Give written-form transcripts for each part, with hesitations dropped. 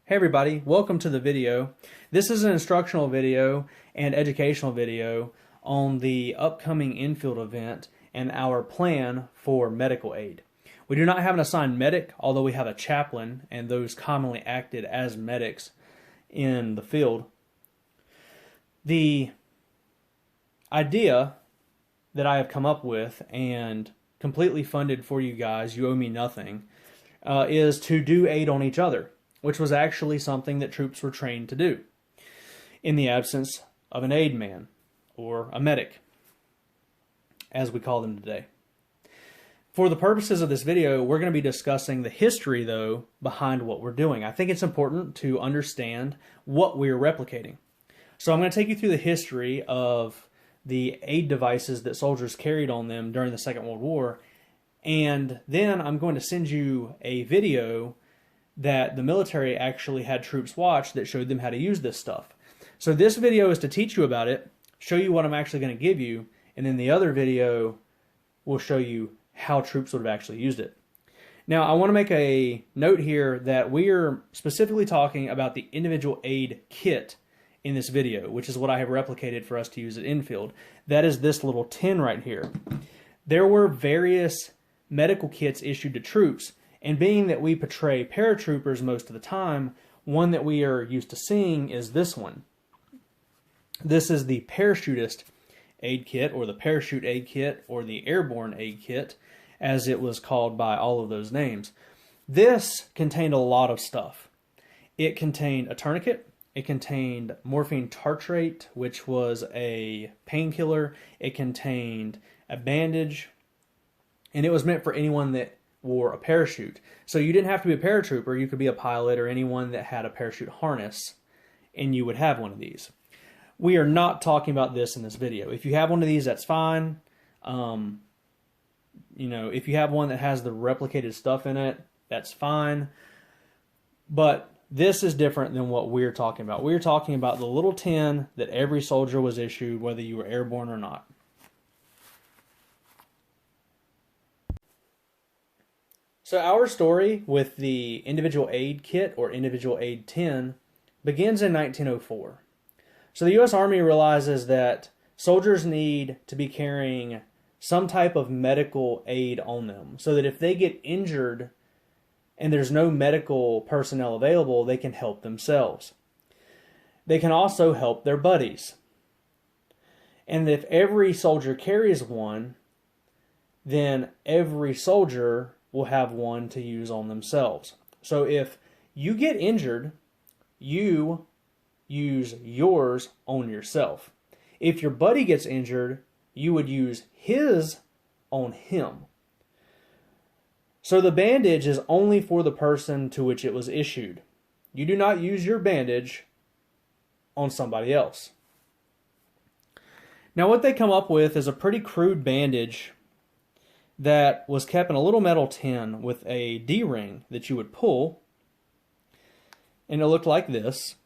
Hey everybody, welcome to the video. This is an instructional video and educational video on the upcoming Enfield event and our plan for medical aid. We do not have an assigned medic, although we have a chaplain, and those commonly acted as medics in the field. The idea that I have come up with and completely funded for you guys, you owe me nothing, is to do aid on each other, which was actually something that troops were trained to do in the absence of an aid man, or a medic, as we call them today. For the purposes of this video, we're going to be discussing the history, though, behind what we're doing. I think it's important to understand what we're replicating. So I'm going to take you through the history of the aid devices that soldiers carried on them during the Second World War, and then I'm going to send you a video that the military actually had troops watch that showed them how to use this stuff. So this video is to teach you about it, show you what I'm actually going to give you, and then the other video will show you how troops would have actually used it. Now, I want to make a note here that we are specifically talking about the individual aid kit in this video, which is what I have replicated for us to use at Enfield. That is this little tin right here. There were various medical kits issued to troops, and being that we portray paratroopers most of the time, one that we are used to seeing is this one. This is the parachutist aid kit, or the parachute aid kit, or the airborne aid kit, as it was called by all of those names. This contained a lot of stuff. It contained a tourniquet. It contained morphine tartrate, which was a painkiller. It contained a bandage, and it was meant for anyone that wore a parachute. So you didn't have to be a paratrooper. You could be a pilot or anyone that had a parachute harness, and you would have one of these. We are not talking about this in this video. If you have one of these, that's fine. If you have one that has the replicated stuff in it, that's fine. But this is different than what we're talking about. We're talking about the little tin that every soldier was issued, whether you were airborne or not. So our story with the individual aid kit, or individual aid tin, begins in 1904. So the U.S. Army realizes that soldiers need to be carrying some type of medical aid on them, so that if they get injured and there's no medical personnel available, they can help themselves. They can also help their buddies. And if every soldier carries one, then every soldier will have one to use on themselves. So if you get injured, you use yours on yourself. If your buddy gets injured, you would use his on him. So the bandage is only for the person to which it was issued. You do not use your bandage on somebody else. Now what they come up with is a pretty crude bandage that was kept in a little metal tin with a D-ring that you would pull, and it looked like this.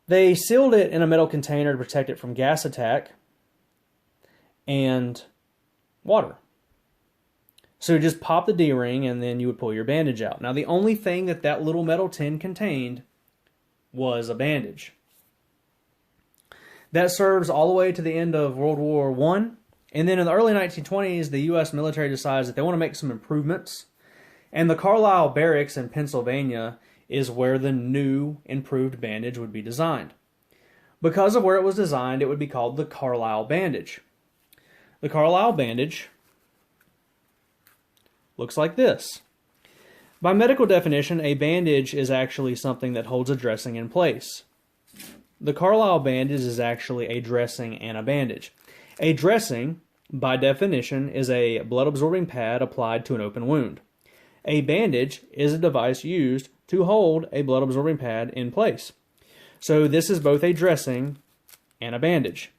They sealed it in a metal container to protect it from gas attack and water. So you just pop the D-ring and then you would pull your bandage out. Now the only thing that that little metal tin contained was a bandage. That serves all the way to the end of World War I. And then in the early 1920s, the U.S. military decides that they want to make some improvements. And the Carlisle barracks in Pennsylvania is where the new improved bandage would be designed. Because of where it was designed, it would be called the Carlisle bandage. The Carlisle bandage looks like this. By medical definition, a bandage is actually something that holds a dressing in place. The Carlisle bandage is actually a dressing and a bandage. A dressing, by definition, is a blood-absorbing pad applied to an open wound. A bandage is a device used to hold a blood-absorbing pad in place. So this is both a dressing and a bandage.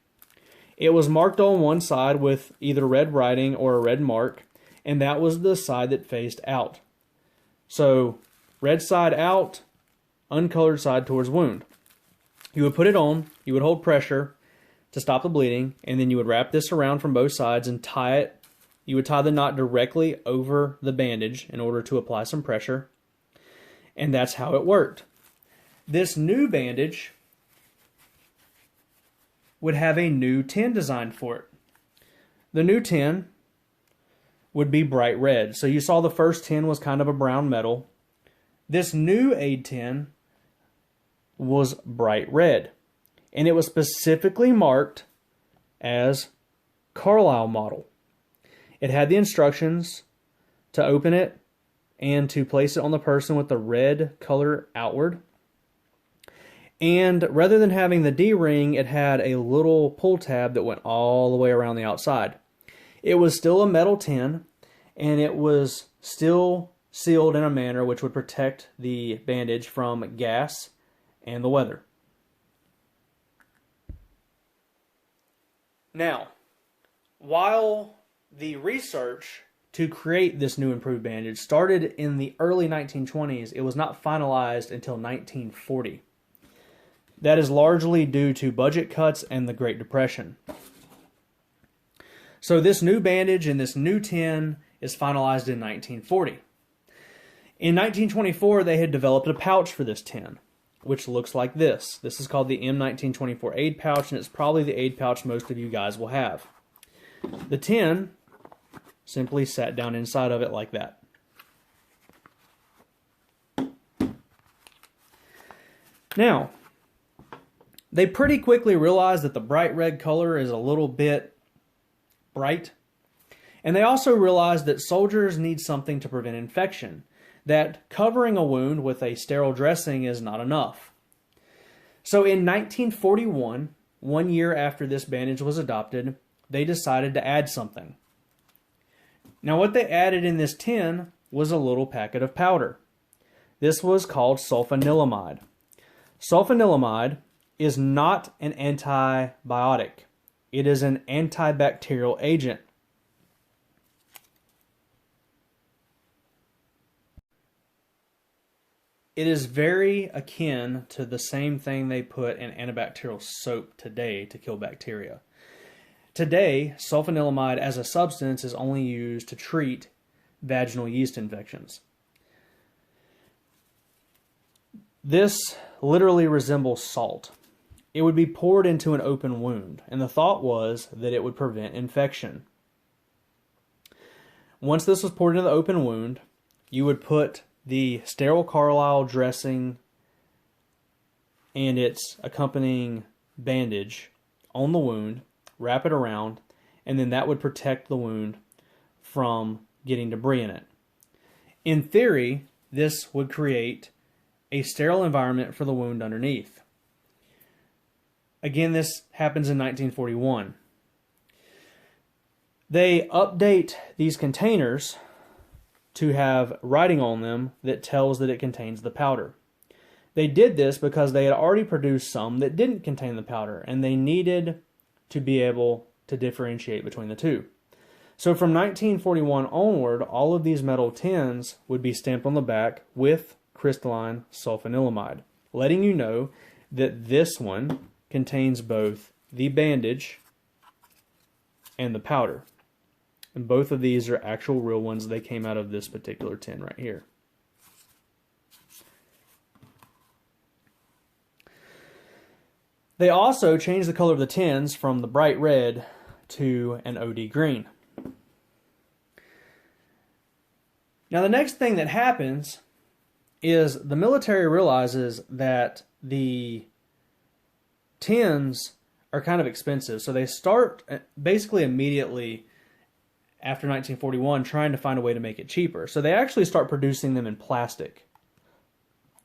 It was marked on one side with either red writing or a red mark, and that was the side that faced out. So red side out, uncolored side towards wound. You would put it on, you would hold pressure to stop the bleeding, and then you would wrap this around from both sides and tie it. You would tie the knot directly over the bandage in order to apply some pressure. And that's how it worked. This new bandage would have a new tin designed for it. The new tin would be bright red. So you saw the first tin was kind of a brown metal. This new aid tin was bright red. And it was specifically marked as Carlisle model. It had the instructions to open it and to place it on the person with the red color outward. And rather than having the D-ring, it had a little pull tab that went all the way around the outside. It was still a metal tin, and it was still sealed in a manner which would protect the bandage from gas and the weather. Now, while the research to create this new improved bandage started in the early 1920s, it was not finalized until 1940. That is largely due to budget cuts and the Great Depression. So this new bandage and this new tin is finalized in 1940. In 1924, they had developed a pouch for this tin, which looks like this. This is called the M1924 aid pouch, and it's probably the aid pouch most of you guys will have. The tin simply sat down inside of it like that. Now, they pretty quickly realized that the bright red color is a little bit bright. And they also realized that soldiers need something to prevent infection, that covering a wound with a sterile dressing is not enough. So in 1941, 1 year after this bandage was adopted, they decided to add something. Now what they added in this tin was a little packet of powder. This was called sulfanilamide. Sulfanilamide is not an antibiotic. It is an antibacterial agent. It is very akin to the same thing they put in antibacterial soap today to kill bacteria. Today, sulfanilamide as a substance is only used to treat vaginal yeast infections. This literally resembles salt. It would be poured into an open wound, and the thought was that it would prevent infection. Once this was poured into the open wound, you would put the sterile Carlisle dressing and its accompanying bandage on the wound, wrap it around, and then that would protect the wound from getting debris in it. In theory, this would create a sterile environment for the wound underneath. Again, this happens in 1941. They update these containers to have writing on them that tells that it contains the powder. They did this because they had already produced some that didn't contain the powder, and they needed to be able to differentiate between the two. So from 1941 onward, all of these metal tins would be stamped on the back with crystalline sulfanilamide, letting you know that this one contains both the bandage and the powder. And both of these are actual real ones. They came out of this particular tin right here. They also changed the color of the tins from the bright red to an OD green. Now the next thing that happens is the military realizes that the tins are kind of expensive. So they start basically immediately after 1941 trying to find a way to make it cheaper. So they actually start producing them in plastic.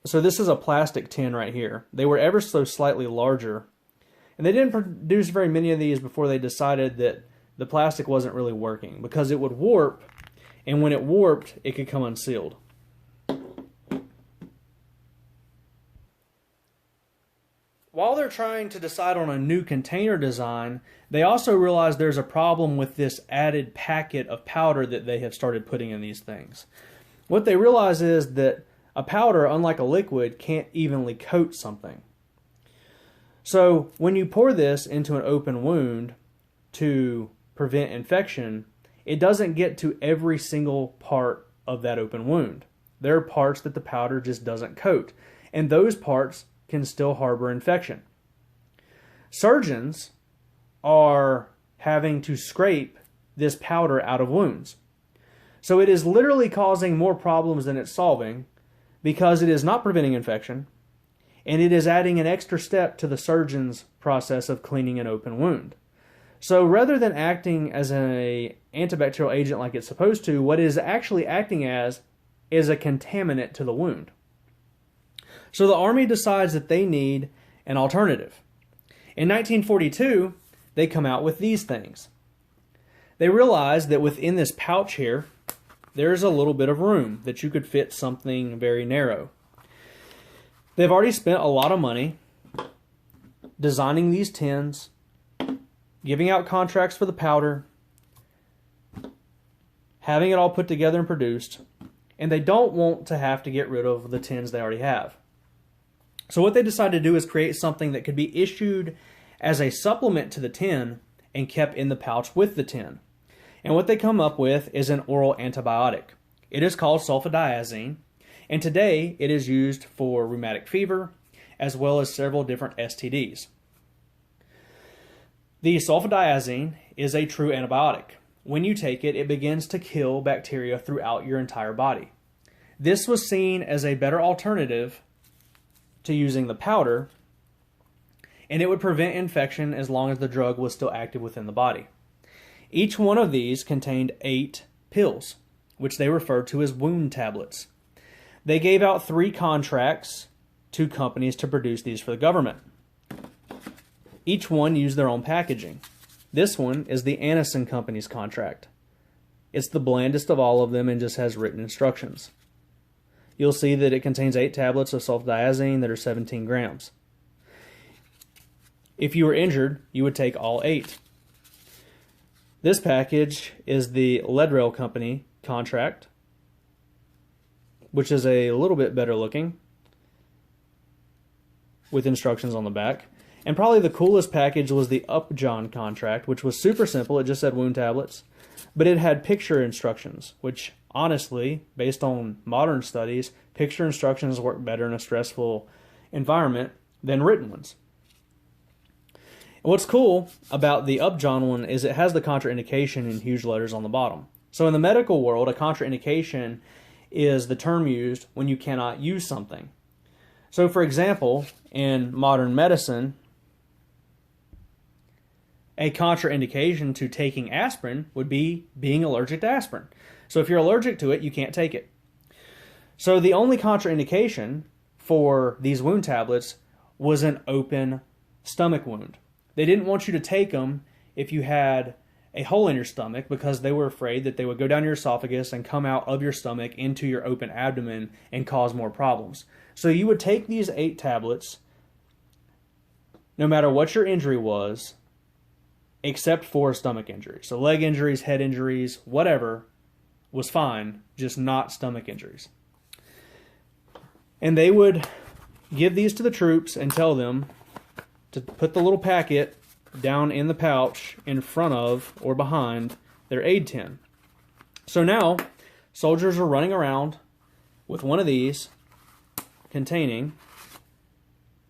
So this is a plastic tin right here. They were ever so slightly larger. And they didn't produce very many of these before they decided that the plastic wasn't really working because it would warp, and when it warped, it could come unsealed. While they're trying to decide on a new container design, they also realize there's a problem with this added packet of powder that they have started putting in these things. What they realize is that a powder, unlike a liquid, can't evenly coat something. So when you pour this into an open wound to prevent infection, it doesn't get to every single part of that open wound. There are parts that the powder just doesn't coat, and those parts can still harbor infection. Surgeons are having to scrape this powder out of wounds. So it is literally causing more problems than it's solving, because it is not preventing infection, and it is adding an extra step to the surgeon's process of cleaning an open wound. So rather than acting as an antibacterial agent like it's supposed to, what it is actually acting as is a contaminant to the wound. So the Army decides that they need an alternative. In 1942, they come out with these things. They realize that within this pouch here, there's a little bit of room that you could fit something very narrow. They've already spent a lot of money designing these tins, giving out contracts for the powder, having it all put together and produced, and they don't want to have to get rid of the tins they already have. So what they decided to do is create something that could be issued as a supplement to the tin and kept in the pouch with the tin. And what they come up with is an oral antibiotic. It is called sulfadiazine, and today it is used for rheumatic fever as well as several different STDs. The sulfadiazine is a true antibiotic. When you take it, it begins to kill bacteria throughout your entire body. This was seen as a better alternative to using the powder, and it would prevent infection as long as the drug was still active within the body. Each one of these contained 8 pills, which they referred to as wound tablets. They gave out 3 contracts to companies to produce these for the government. Each one used their own packaging. This one is the Anison Company's contract. It's the blandest of all of them and just has written instructions. You'll see that it contains 8 tablets of sulfadiazine that are 17 grams. If you were injured, you would take all 8. This package is the Leadrail Company contract, which is a little bit better looking, with instructions on the back. And probably the coolest package was the Upjohn contract, which was super simple. It just said wound tablets, but it had picture instructions, which honestly, based on modern studies, picture instructions work better in a stressful environment than written ones. And what's cool about the Upjohn one is it has the contraindication in huge letters on the bottom. So in the medical world, a contraindication is the term used when you cannot use something. So for example, in modern medicine, a contraindication to taking aspirin would be being allergic to aspirin. So if you're allergic to it, you can't take it. So the only contraindication for these wound tablets was an open stomach wound. They didn't want you to take them if you had a hole in your stomach, because they were afraid that they would go down your esophagus and come out of your stomach into your open abdomen and cause more problems. So you would take these 8 tablets, no matter what your injury was, except for stomach injuries. So leg injuries, head injuries, whatever was fine, just not stomach injuries. And they would give these to the troops and tell them to put the little packet down in the pouch in front of or behind their aid tin. So now soldiers are running around with one of these containing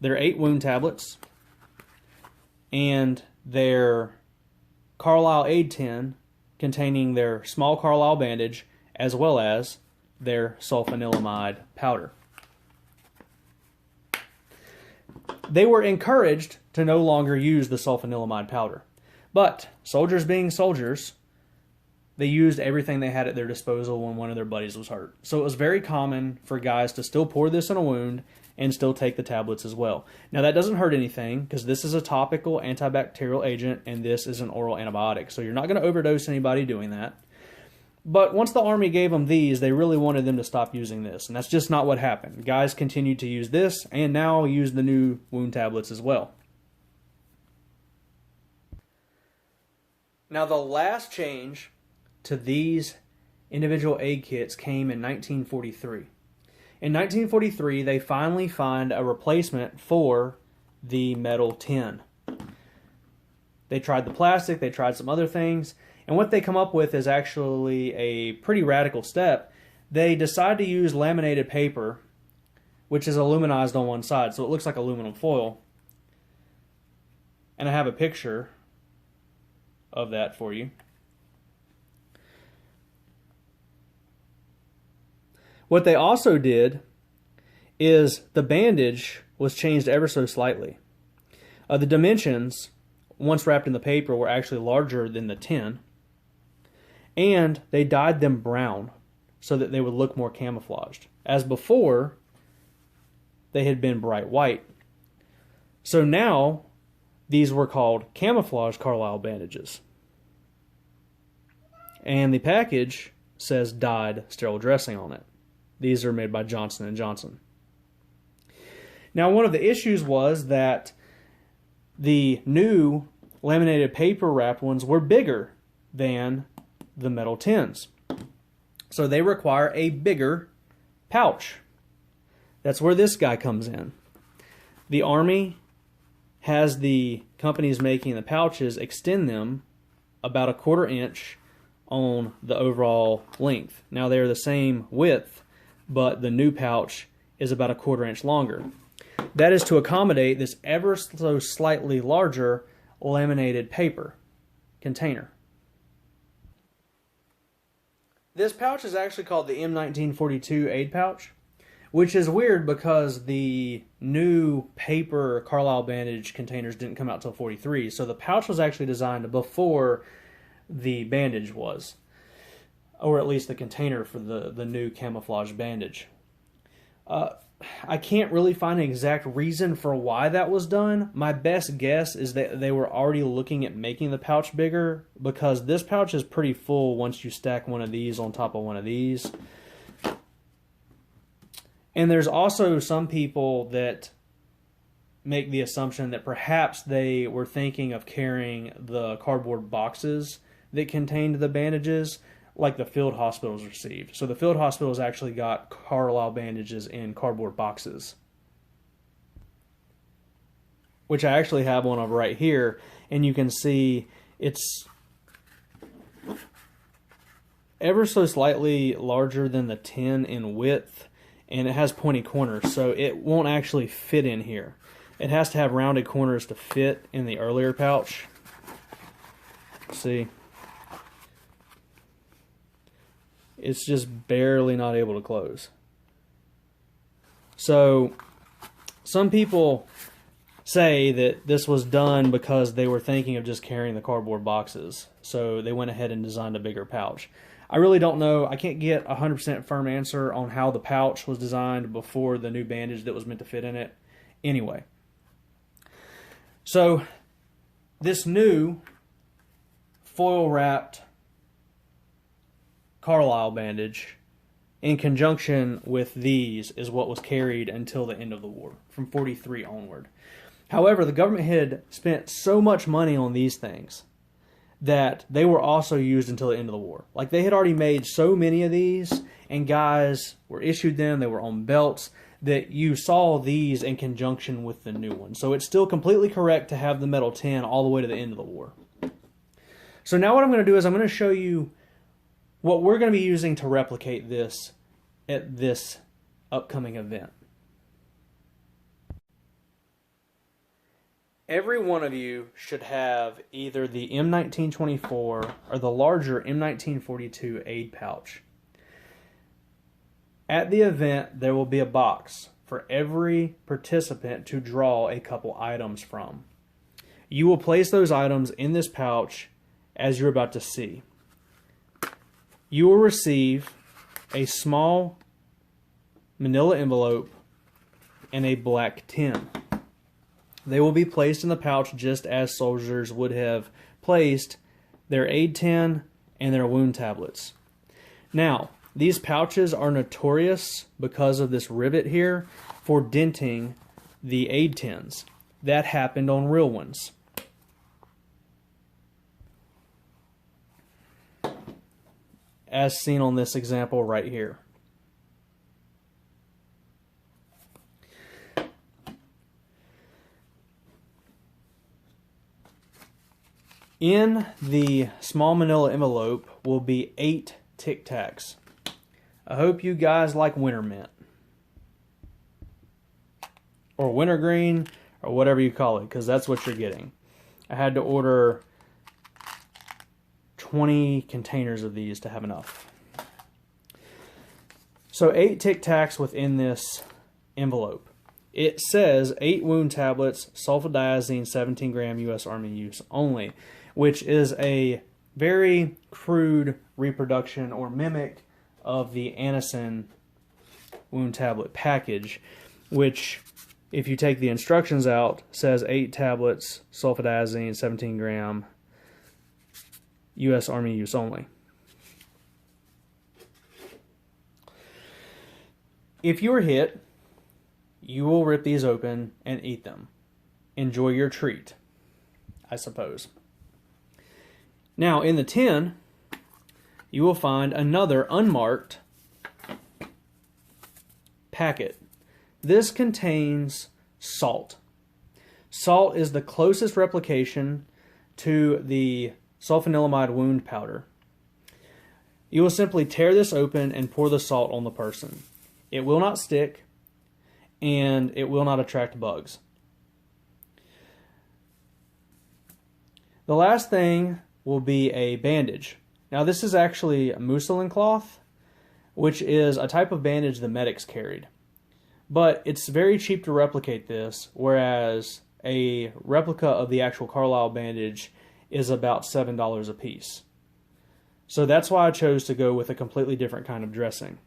their 8 wound tablets and their Carlisle aid tin containing their small Carlisle bandage as well as their sulfanilamide powder. They were encouraged to no longer use the sulfanilamide powder. But soldiers being soldiers, they used everything they had at their disposal when one of their buddies was hurt. So it was very common for guys to still pour this in a wound and still take the tablets as well. Now that doesn't hurt anything because this is a topical antibacterial agent and this is an oral antibiotic. So you're not going to overdose anybody doing that. But once the Army gave them these, they really wanted them to stop using this. And that's just not what happened. Guys continued to use this and now use the new wound tablets as well. Now the last change to these individual aid kits came in 1943. In 1943, they finally find a replacement for the metal tin. They tried the plastic, they tried some other things, and what they come up with is actually a pretty radical step. they decide to use laminated paper, which is aluminized on one side, so it looks like aluminum foil. And I have a picture of that for you. What they also did is the bandage was changed ever so slightly. The dimensions, once wrapped in the paper, were actually larger than the tin, and they dyed them brown so that they would look more camouflaged. As before, they had been bright white. So now, these were called camouflage Carlisle bandages. And the package says dyed sterile dressing on it. These are made by Johnson & Johnson. Now, one of the issues was that the new laminated paper wrapped ones were bigger than the metal tins. So they require a bigger pouch. That's where this guy comes in. The Army has the companies making the pouches extend them about 1/4 inch on the overall length. Now they're the same width, but the new pouch is about 1/4 inch longer. That is to accommodate this ever so slightly larger laminated paper container. This pouch is actually called the M1942 aid pouch, which is weird because the new paper Carlisle bandage containers didn't come out till 43, so the pouch was actually designed before the bandage was, or at least the container for the new camouflage bandage. I can't really find an exact reason for why that was done. My best guess is that they were already looking at making the pouch bigger, because this pouch is pretty full once you stack one of these on top of one of these. And there's also some people that make the assumption that perhaps they were thinking of carrying the cardboard boxes that contained the bandages, like the field hospitals received. So the field hospitals actually got Carlisle bandages in cardboard boxes, which I actually have one of right here, and you can see it's ever so slightly larger than the tin in width, and it has pointy corners, so it won't actually fit in here. It has to have rounded corners to fit in the earlier pouch. See? It's just barely not able to close. So, some people say that this was done because they were thinking of just carrying the cardboard boxes. So they went ahead and designed a bigger pouch. I really don't know. I can't get a 100% firm answer on how the pouch was designed before the new bandage that was meant to fit in it. Anyway. So, this new foil-wrapped Carlisle bandage, in conjunction with these, is what was carried until the end of the war, from 43 onward. However, the government had spent so much money on these things that they were also used until the end of the war. Like, they had already made so many of these, and guys were issued them, they were on belts, that you saw these in conjunction with the new one. So it's still completely correct to have the metal tin all the way to the end of the war. So now what I'm going to do is I'm going to show you what we're going to be using to replicate this at this upcoming event. Every one of you should have either the M1924 or the larger M1942 aid pouch. At the event, there will be a box for every participant to draw a couple items from. You will place those items in this pouch as you're about to see. You will receive a small manila envelope and a black tin. They will be placed in the pouch just as soldiers would have placed their aid tin and their wound tablets. Now, these pouches are notorious because of this rivet here for denting the aid tins. That happened on real ones. As seen on this example right here. In the small manila envelope will be 8 Tic Tacs. I hope you guys like winter mint. Or wintergreen, or whatever you call it, because that's what you're getting. I had to order 20 containers of these to have enough. So 8 Tic Tacs within this envelope. It says 8 wound tablets, sulfadiazine, 17 gram U.S. Army use only, which is a very crude reproduction or mimic of the Anacin wound tablet package, which, if you take the instructions out, says 8 tablets, sulfadiazine, 17 gram, U.S. Army use only. If you are hit, you will rip these open and eat them. Enjoy your treat, I suppose. Now, in the tin, you will find another unmarked packet. This contains salt. Salt is the closest replication to the sulfanilamide wound powder. You will simply tear this open and pour the salt on the person. It will not stick, and it will not attract bugs. The last thing will be a bandage. Now, this is actually a mousseline cloth, which is a type of bandage the medics carried. But it's very cheap to replicate this, whereas a replica of the actual Carlisle bandage is about $7 a piece. So that's why I chose to go with a completely different kind of dressing.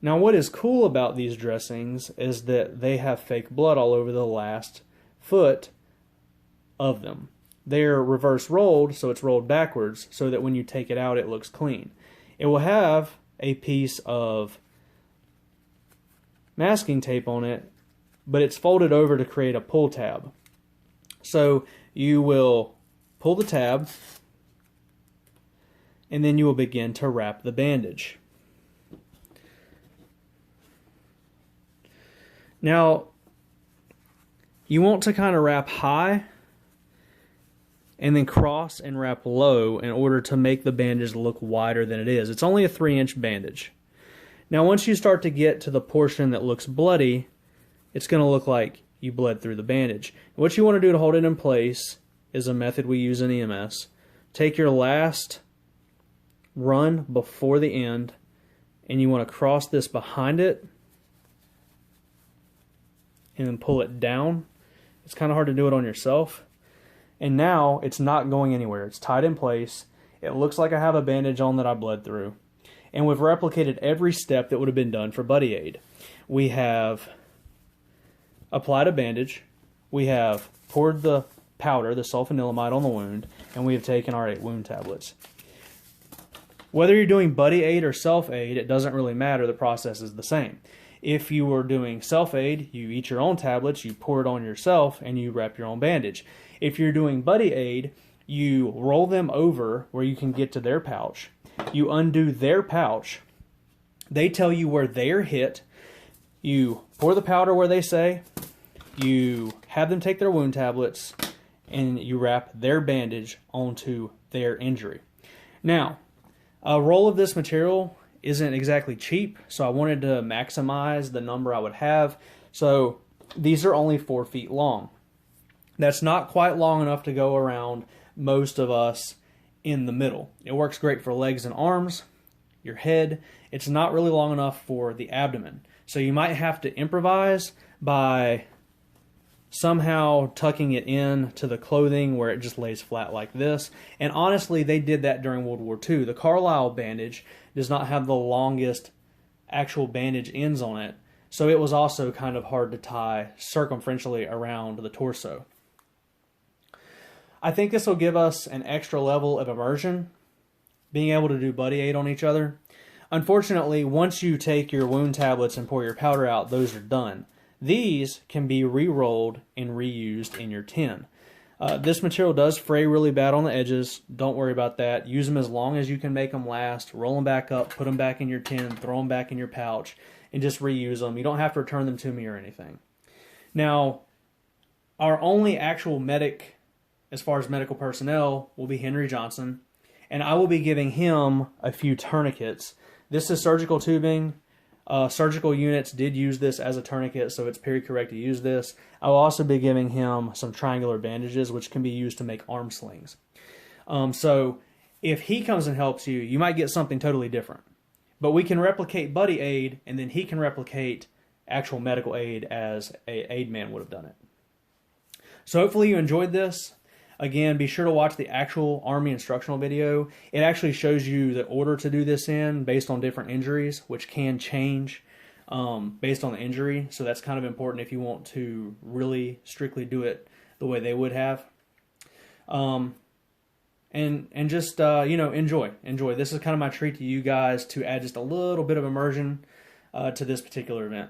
Now, what is cool about these dressings is that they have fake blood all over the last foot of them. They're reverse rolled, so it's rolled backwards, so that when you take it out, it looks clean. It will have a piece of masking tape on it, but it's folded over to create a pull tab. So you will pull the tab, and then you will begin to wrap the bandage. Now, you want to kind of wrap high and then cross and wrap low in order to make the bandage look wider than it is. It's only a 3-inch bandage. Now, once you start to get to the portion that looks bloody, it's going to look like you bled through the bandage. What you want to do to hold it in place is a method we use in EMS. Take your last run before the end, and you want to cross this behind it and then pull it down. It's kind of hard to do it on yourself. And now it's not going anywhere. It's tied in place. It looks like I have a bandage on that I bled through. And we've replicated every step that would have been done for buddy aid. We have applied a bandage. We have poured the powder, the sulfanilamide, on the wound. And we have taken our 8 wound tablets. Whether you're doing buddy aid or self-aid, it doesn't really matter. The process is the same. If you were doing self-aid, you eat your own tablets, you pour it on yourself, and you wrap your own bandage. If you're doing buddy aid, you roll them over where you can get to their pouch. You undo their pouch. They tell you where they're hit. You pour the powder where they say. You have them take their wound tablets, and you wrap their bandage onto their injury. Now, a roll of this material isn't exactly cheap, so I wanted to maximize the number I would have. So these are only 4 feet long. That's not quite long enough to go around most of us in the middle. It works great for legs and arms, your head. It's not really long enough for the abdomen. So you might have to improvise by somehow tucking it in to the clothing where it just lays flat like this. And honestly, they did that during World War II. The Carlisle bandage does not have the longest actual bandage ends on it, so it was also kind of hard to tie circumferentially around the torso. I think this will give us an extra level of immersion, being able to do buddy aid on each other. Unfortunately, once you take your wound tablets and pour your powder out, those are done. These can be re-rolled and reused in your tin. This material does fray really bad on the edges. Don't worry about that. Use them as long as you can make them last. Roll them back up, put them back in your tin, throw them back in your pouch, and just reuse them. You don't have to return them to me or anything. Now, our only actual medic, as far as medical personnel, will be Henry Johnson, and I will be giving him a few tourniquets This is surgical tubing. Surgical units did use this as a tourniquet, so it's period correct to use this. I will also be giving him some triangular bandages, which can be used to make arm slings. So if he comes and helps you, you might get something totally different. But we can replicate buddy aid, and then he can replicate actual medical aid as a aid man would have done it. So hopefully you enjoyed this. Again, be sure to watch the actual Army instructional video. It actually shows you the order to do this in based on different injuries, which can change based on the injury. So that's kind of important if you want to really strictly do it the way they would have. And just, enjoy. This is kind of my treat to you guys to add just a little bit of immersion to this particular event.